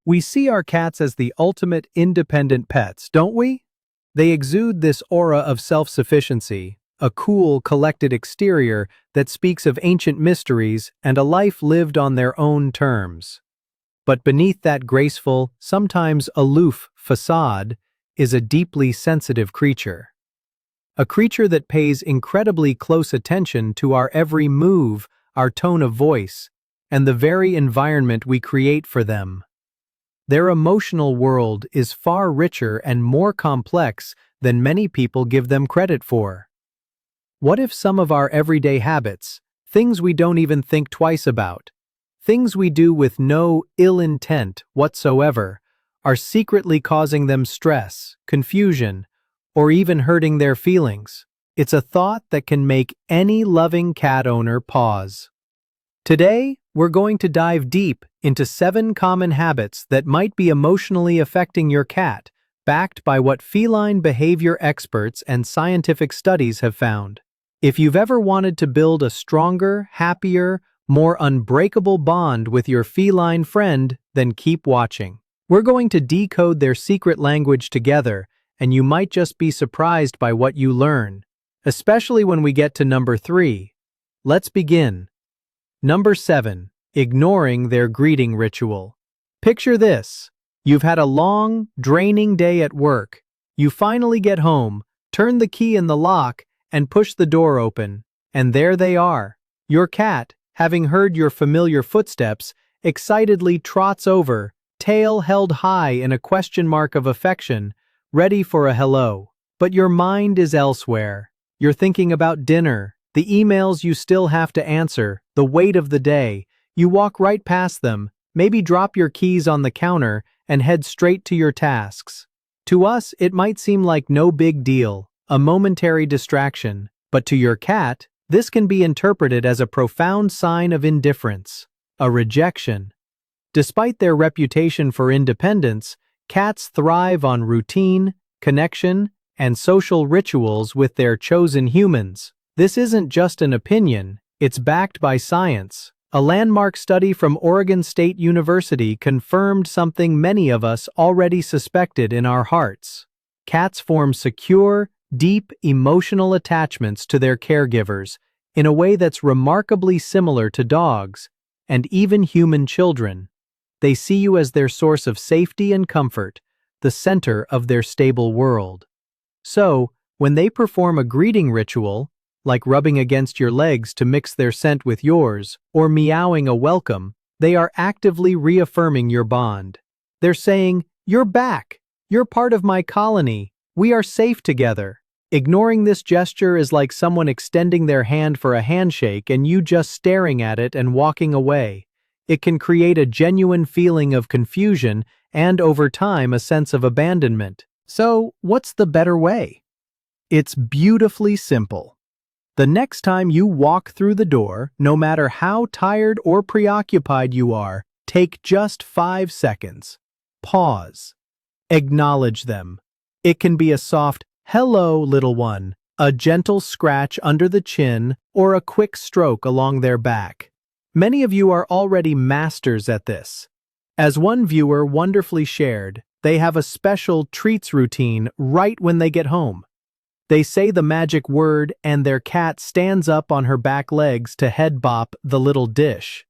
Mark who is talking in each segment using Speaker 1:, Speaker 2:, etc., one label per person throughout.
Speaker 1: We see our cats as the ultimate independent pets, don't we? They exude this aura of self-sufficiency, a cool, collected exterior that speaks of ancient mysteries and a life lived on their own terms. But beneath that graceful, sometimes aloof facade is a deeply sensitive creature. A creature that pays incredibly close attention to our every move, our tone of voice, and the very environment we create for them. Their emotional world is far richer and more complex than many people give them credit for. What if some of our everyday habits, things we don't even think twice about, things we do with no ill intent whatsoever, are secretly causing them stress, confusion, or even hurting their feelings? It's a thought that can make any loving cat owner pause. Today, we're going to dive deep into 7 common habits that might be emotionally affecting your cat, backed by what feline behavior experts and scientific studies have found. If you've ever wanted to build a stronger, happier, more unbreakable bond with your feline friend, then keep watching. We're going to decode their secret language together, and you might just be surprised by what you learn, especially when we get to number 3. Let's begin. Number 7. Ignoring their greeting ritual. Picture this. You've had a long, draining day at work. You finally get home, turn the key in the lock, and push the door open. And there they are. Your cat, having heard your familiar footsteps, excitedly trots over, tail held high in a question mark of affection, ready for a hello. But your mind is elsewhere. You're thinking about dinner, the emails you still have to answer, the weight of the day. You walk right past them, maybe drop your keys on the counter, and head straight to your tasks. To us, it might seem like no big deal, a momentary distraction, but to your cat, this can be interpreted as a profound sign of indifference, a rejection. Despite their reputation for independence, cats thrive on routine, connection, and social rituals with their chosen humans. This isn't just an opinion, it's backed by science. A landmark study from Oregon State University confirmed something many of us already suspected in our hearts. Cats form secure, deep emotional attachments to their caregivers in a way that's remarkably similar to dogs and even human children. They see you as their source of safety and comfort, the center of their stable world. So, when they perform a greeting ritual, like rubbing against your legs to mix their scent with yours, or meowing a welcome, they are actively reaffirming your bond. They're saying, "You're back. You're part of my colony. We are safe together." Ignoring this gesture is like someone extending their hand for a handshake and you just staring at it and walking away. It can create a genuine feeling of confusion and, over time, a sense of abandonment. So, what's the better way? It's beautifully simple. The next time you walk through the door, no matter how tired or preoccupied you are, take just 5 seconds. Pause. Acknowledge them. It can be a soft, "Hello, little one," a gentle scratch under the chin, or a quick stroke along their back. Many of you are already masters at this. As one viewer wonderfully shared, they have a special treats routine right when they get home. They say the magic word and their cat stands up on her back legs to head bop the little dish.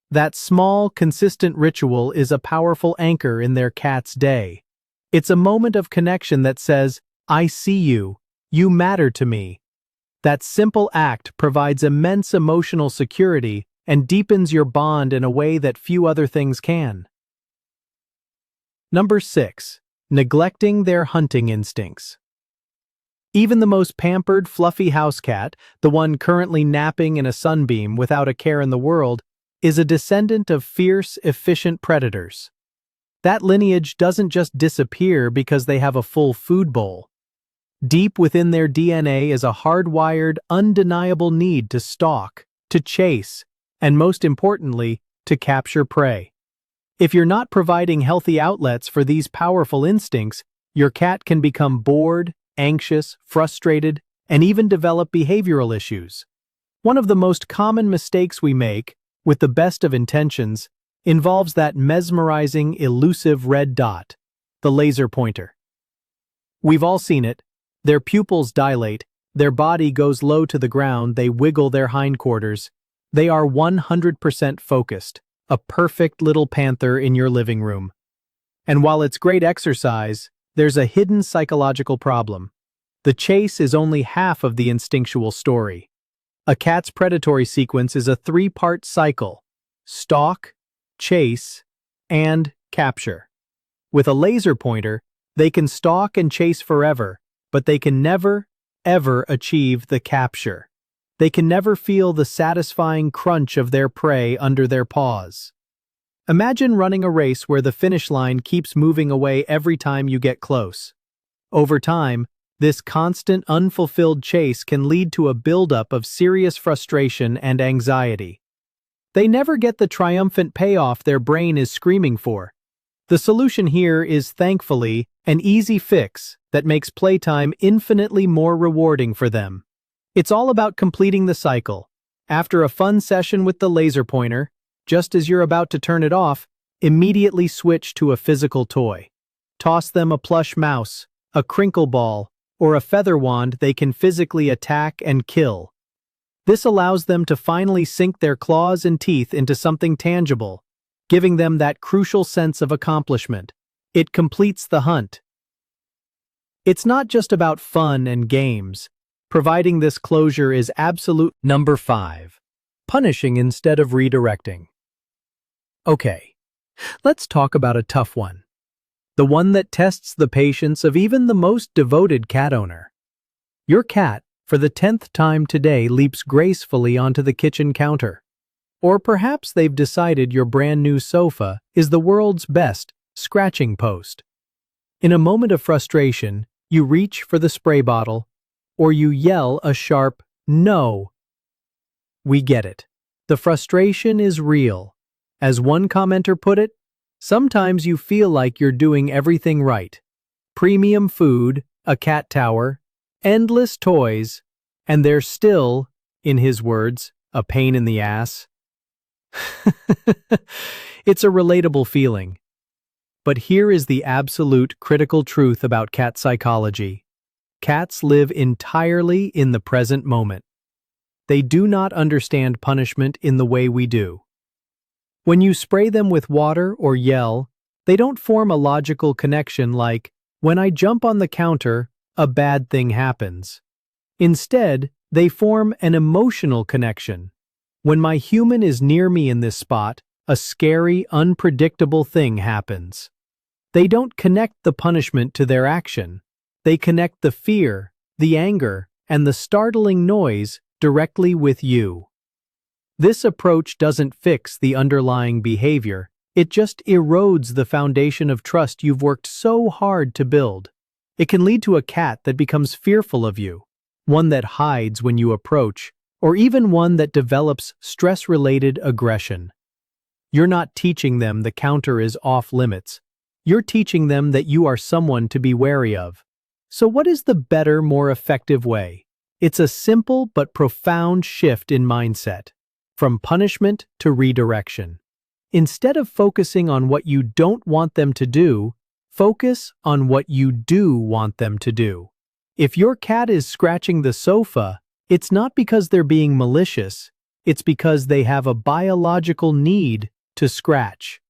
Speaker 1: That small, consistent ritual is a powerful anchor in their cat's day. It's a moment of connection that says, "I see you. You matter to me." That simple act provides immense emotional security and deepens your bond in a way that few other things can. Number 6. Neglecting their hunting instincts. Even the most pampered, fluffy house cat, the one currently napping in a sunbeam without a care in the world, is a descendant of fierce, efficient predators. That lineage doesn't just disappear because they have a full food bowl. Deep within their DNA is a hardwired, undeniable need to stalk, to chase, and most importantly, to capture prey. If you're not providing healthy outlets for these powerful instincts, your cat can become bored, anxious, frustrated, and even develop behavioral issues. One of the most common mistakes we make, with the best of intentions, involves that mesmerizing, elusive red dot, the laser pointer. We've all seen it. Their pupils dilate, their body goes low to the ground, they wiggle their hindquarters. They are 100% focused, a perfect little panther in your living room. And while it's great exercise, there's a hidden psychological problem. The chase is only half of the instinctual story. A cat's predatory sequence is a three-part cycle: stalk, chase, and capture. With a laser pointer, they can stalk and chase forever, but they can never, ever achieve the capture. They can never feel the satisfying crunch of their prey under their paws. Imagine running a race where the finish line keeps moving away every time you get close. Over time, this constant unfulfilled chase can lead to a buildup of serious frustration and anxiety. They never get the triumphant payoff their brain is screaming for. The solution here is, thankfully, an easy fix that makes playtime infinitely more rewarding for them. It's all about completing the cycle. After a fun session with the laser pointer, just as you're about to turn it off, immediately switch to a physical toy. Toss them a plush mouse, a crinkle ball, or a feather wand they can physically attack and kill. This allows them to finally sink their claws and teeth into something tangible, giving them that crucial sense of accomplishment. It completes the hunt. It's not just about fun and games. Providing this closure is absolute. Number 5. Punishing instead of redirecting. Okay, let's talk about a tough one. The one that tests the patience of even the most devoted cat owner. Your cat, for the 10th time today, leaps gracefully onto the kitchen counter. Or perhaps they've decided your brand new sofa is the world's best scratching post. In a moment of frustration, you reach for the spray bottle, or you yell a sharp "no." We get it. The frustration is real. As one commenter put it, sometimes you feel like you're doing everything right. Premium food, a cat tower, endless toys, and they're still, in his words, a pain in the ass. It's a relatable feeling. But here is the absolute critical truth about cat psychology. Cats live entirely in the present moment. They do not understand punishment in the way we do. When you spray them with water or yell, they don't form a logical connection like, when I jump on the counter, a bad thing happens. Instead, they form an emotional connection. When my human is near me in this spot, a scary, unpredictable thing happens. They don't connect the punishment to their action. They connect the fear, the anger, and the startling noise directly with you. This approach doesn't fix the underlying behavior, it just erodes the foundation of trust you've worked so hard to build. It can lead to a cat that becomes fearful of you, one that hides when you approach, or even one that develops stress-related aggression. You're not teaching them the counter is off limits. You're teaching them that you are someone to be wary of. So what is the better, more effective way? It's a simple but profound shift in mindset. From punishment to redirection. Instead of focusing on what you don't want them to do, focus on what you do want them to do. If your cat is scratching the sofa, it's not because they're being malicious, it's because they have a biological need to scratch.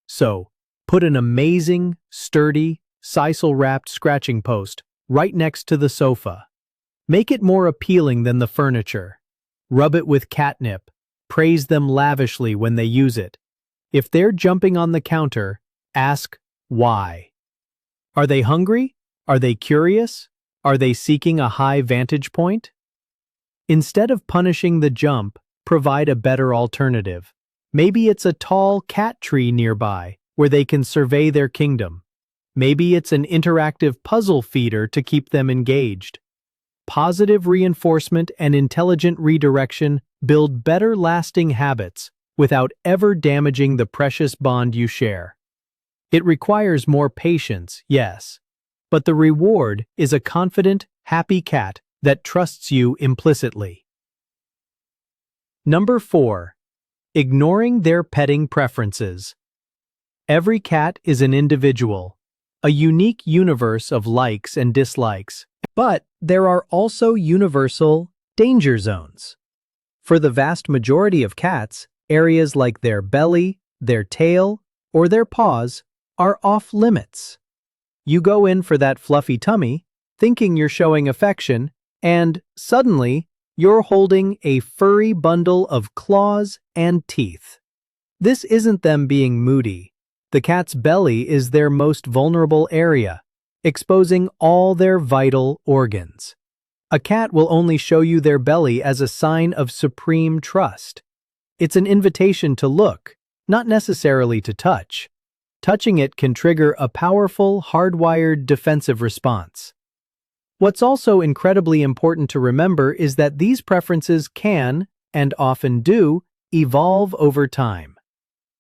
Speaker 1: So, put an amazing, sturdy, sisal-wrapped scratching post right next to the sofa. Make it more appealing than the furniture. Rub it with catnip. Praise them lavishly when they use it. If they're jumping on the counter, ask why. Are they hungry? Are they curious? Are they seeking a high vantage point? Instead of punishing the jump, provide a better alternative. Maybe it's a tall cat tree nearby where they can survey their kingdom. Maybe it's an interactive puzzle feeder to keep them engaged. Positive reinforcement and intelligent redirection build better lasting habits without ever damaging the precious bond you share. It requires more patience, yes, but the reward is a confident, happy cat that trusts you implicitly. Number 4. Ignoring their petting preferences. Every cat is an individual, a unique universe of likes and dislikes. But there are also universal danger zones. For the vast majority of cats, areas like their belly, their tail, or their paws are off limits. You go in for that fluffy tummy, thinking you're showing affection, and suddenly you're holding a furry bundle of claws and teeth. This isn't them being moody. The cat's belly is their most vulnerable area, exposing all their vital organs. A cat will only show you their belly as a sign of supreme trust. It's an invitation to look, not necessarily to touch. Touching it can trigger a powerful, hardwired defensive response. What's also incredibly important to remember is that these preferences can, and often do, evolve over time.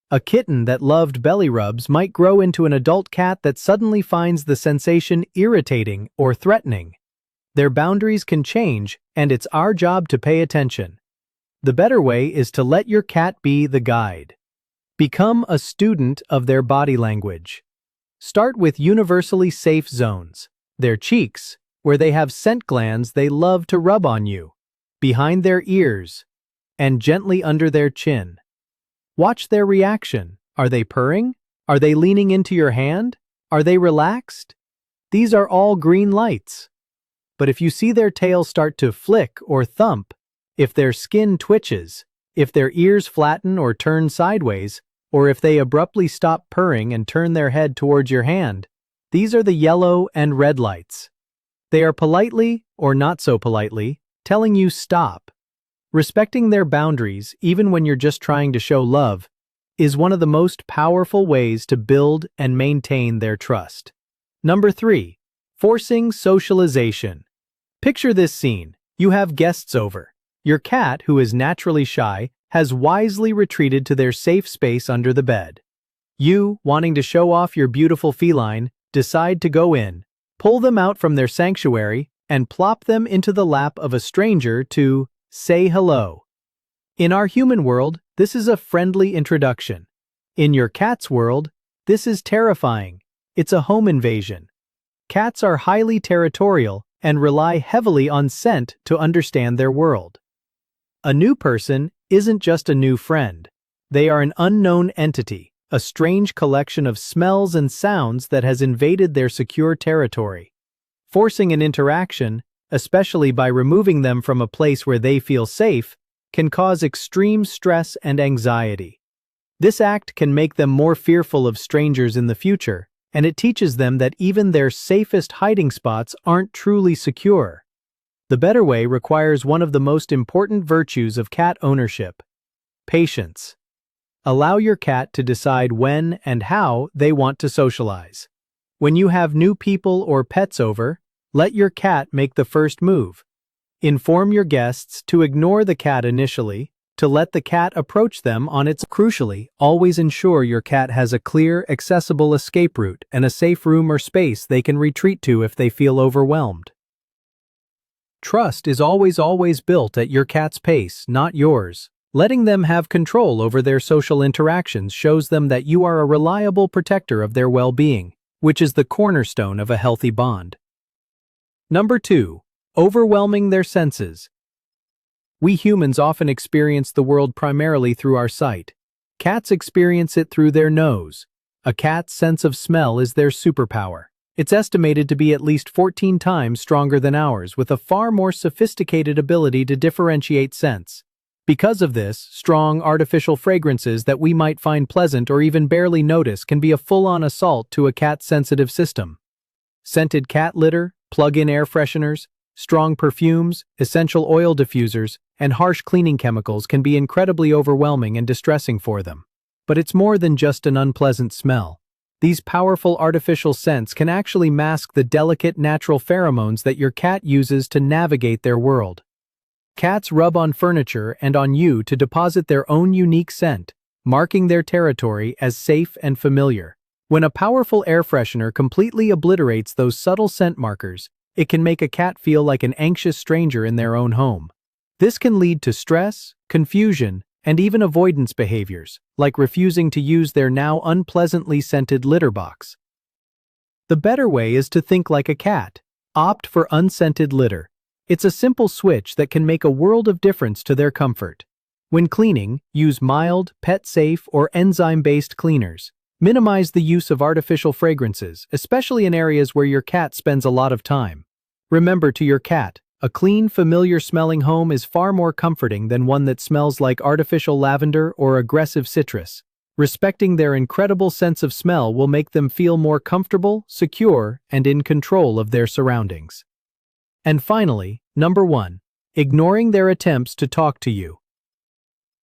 Speaker 1: A kitten that loved belly rubs might grow into an adult cat that suddenly finds the sensation irritating or threatening. Their boundaries can change, and it's our job to pay attention. The better way is to let your cat be the guide. Become a student of their body language. Start with universally safe zones, their cheeks, where they have scent glands they love to rub on you, behind their ears, and gently under their chin. Watch their reaction. Are they purring? Are they leaning into your hand? Are they relaxed? These are all green lights. But if you see their tail start to flick or thump, if their skin twitches, if their ears flatten or turn sideways, or if they abruptly stop purring and turn their head towards your hand, these are the yellow and red lights. They are politely, or not so politely, telling you stop. Respecting their boundaries, even when you're just trying to show love, is one of the most powerful ways to build and maintain their trust. Number 3. Forcing socialization. Picture this scene. You have guests over. Your cat, who is naturally shy, has wisely retreated to their safe space under the bed. You, wanting to show off your beautiful feline, decide to go in, pull them out from their sanctuary, and plop them into the lap of a stranger to say hello. In our human world, this is a friendly introduction. In your cat's world, this is terrifying. It's a home invasion. Cats are highly territorial and rely heavily on scent to understand their world. A new person isn't just a new friend. They are an unknown entity, a strange collection of smells and sounds that has invaded their secure territory. Forcing an interaction, especially by removing them from a place where they feel safe, can cause extreme stress and anxiety. This act can make them more fearful of strangers in the future, and it teaches them that even their safest hiding spots aren't truly secure. The better way requires one of the most important virtues of cat ownership: patience. Allow your cat to decide when and how they want to socialize. When you have new people or pets over, let your cat make the first move. Inform your guests to ignore the cat initially, to let the cat approach them on its. Crucially, always ensure your cat has a clear, accessible escape route and a safe room or space they can retreat to if they feel overwhelmed. Trust is always built at your cat's pace, not yours. Letting them have control over their social interactions shows them that you are a reliable protector of their well-being, which is the cornerstone of a healthy bond. Number 2. Overwhelming their senses. We humans often experience the world primarily through our sight. Cats experience it through their nose. A cat's sense of smell is their superpower. It's estimated to be at least 14 times stronger than ours, with a far more sophisticated ability to differentiate scents. Because of this, strong artificial fragrances that we might find pleasant or even barely notice can be a full-on assault to a cat's sensitive system. Scented cat litter, plug-in air fresheners, strong perfumes, essential oil diffusers, and harsh cleaning chemicals can be incredibly overwhelming and distressing for them. But it's more than just an unpleasant smell. These powerful artificial scents can actually mask the delicate natural pheromones that your cat uses to navigate their world. Cats rub on furniture and on you to deposit their own unique scent, marking their territory as safe and familiar. When a powerful air freshener completely obliterates those subtle scent markers, it can make a cat feel like an anxious stranger in their own home. This can lead to stress, confusion, and even avoidance behaviors, like refusing to use their now unpleasantly scented litter box. The better way is to think like a cat. Opt for unscented litter. It's a simple switch that can make a world of difference to their comfort. When cleaning, use mild, pet-safe, or enzyme-based cleaners. Minimize the use of artificial fragrances, especially in areas where your cat spends a lot of time. Remember, to your cat, a clean, familiar-smelling home is far more comforting than one that smells like artificial lavender or aggressive citrus. Respecting their incredible sense of smell will make them feel more comfortable, secure, and in control of their surroundings. And finally, number 1. Ignoring their attempts to talk to you.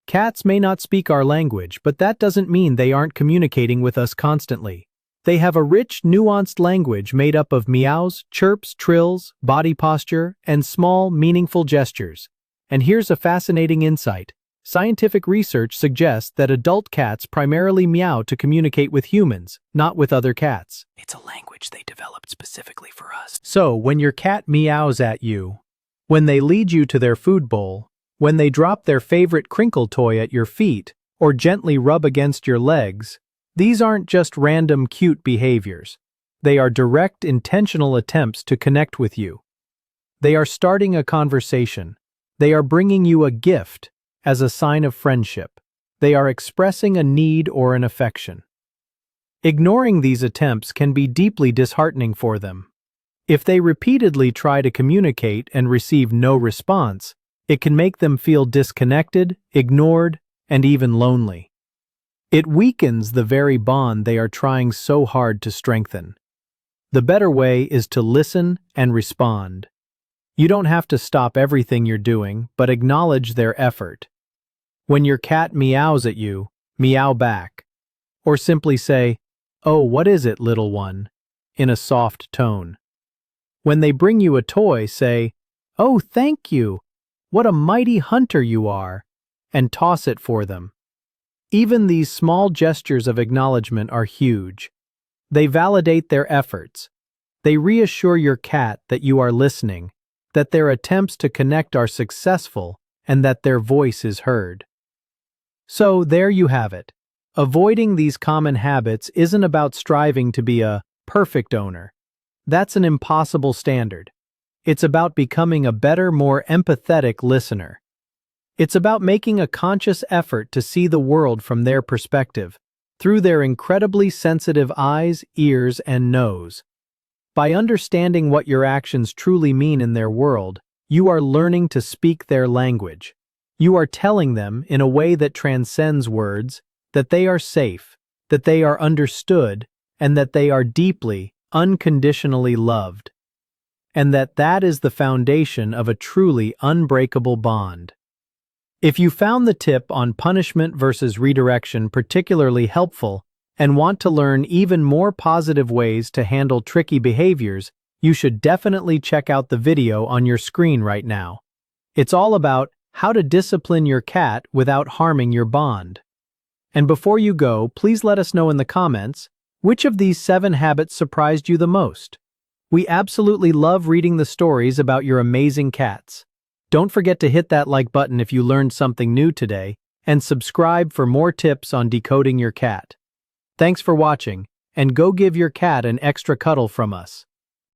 Speaker 1: Cats may not speak our language, but that doesn't mean they aren't communicating with us constantly. They have a rich, nuanced language made up of meows, chirps, trills, body posture, and small, meaningful gestures. And here's a fascinating insight. Scientific research suggests that adult cats primarily meow to communicate with humans, not with other cats. It's a language they developed specifically for us. So, when your cat meows at you, when they lead you to their food bowl, when they drop their favorite crinkle toy at your feet, or gently rub against your legs, these aren't just random cute behaviors. They are direct, intentional attempts to connect with you. They are starting a conversation. They are bringing you a gift as a sign of friendship. They are expressing a need or an affection. Ignoring these attempts can be deeply disheartening for them. If they repeatedly try to communicate and receive no response, it can make them feel disconnected, ignored, and even lonely. It weakens the very bond they are trying so hard to strengthen. The better way is to listen and respond. You don't have to stop everything you're doing, but acknowledge their effort. When your cat meows at you, meow back. Or simply say, "Oh, what is it, little one?" in a soft tone. When they bring you a toy, say, "Oh, thank you. What a mighty hunter you are," and toss it for them. Even these small gestures of acknowledgement are huge. They validate their efforts. They reassure your cat that you are listening, that their attempts to connect are successful, and that their voice is heard. So there you have it. Avoiding these common habits isn't about striving to be a perfect owner. That's an impossible standard. It's about becoming a better, more empathetic listener. It's about making a conscious effort to see the world from their perspective, through their incredibly sensitive eyes, ears, and nose. By understanding what your actions truly mean in their world, you are learning to speak their language. You are telling them, in a way that transcends words, that they are safe, that they are understood, and that they are deeply, unconditionally loved. And that is the foundation of a truly unbreakable bond. If you found the tip on punishment versus redirection particularly helpful and want to learn even more positive ways to handle tricky behaviors, you should definitely check out the video on your screen right now. It's all about how to discipline your cat without harming your bond. And before you go, please let us know in the comments, which of these 7 habits surprised you the most? We absolutely love reading the stories about your amazing cats. Don't forget to hit that like button if you learned something new today, and subscribe for more tips on decoding your cat. Thanks for watching, and go give your cat an extra cuddle from us.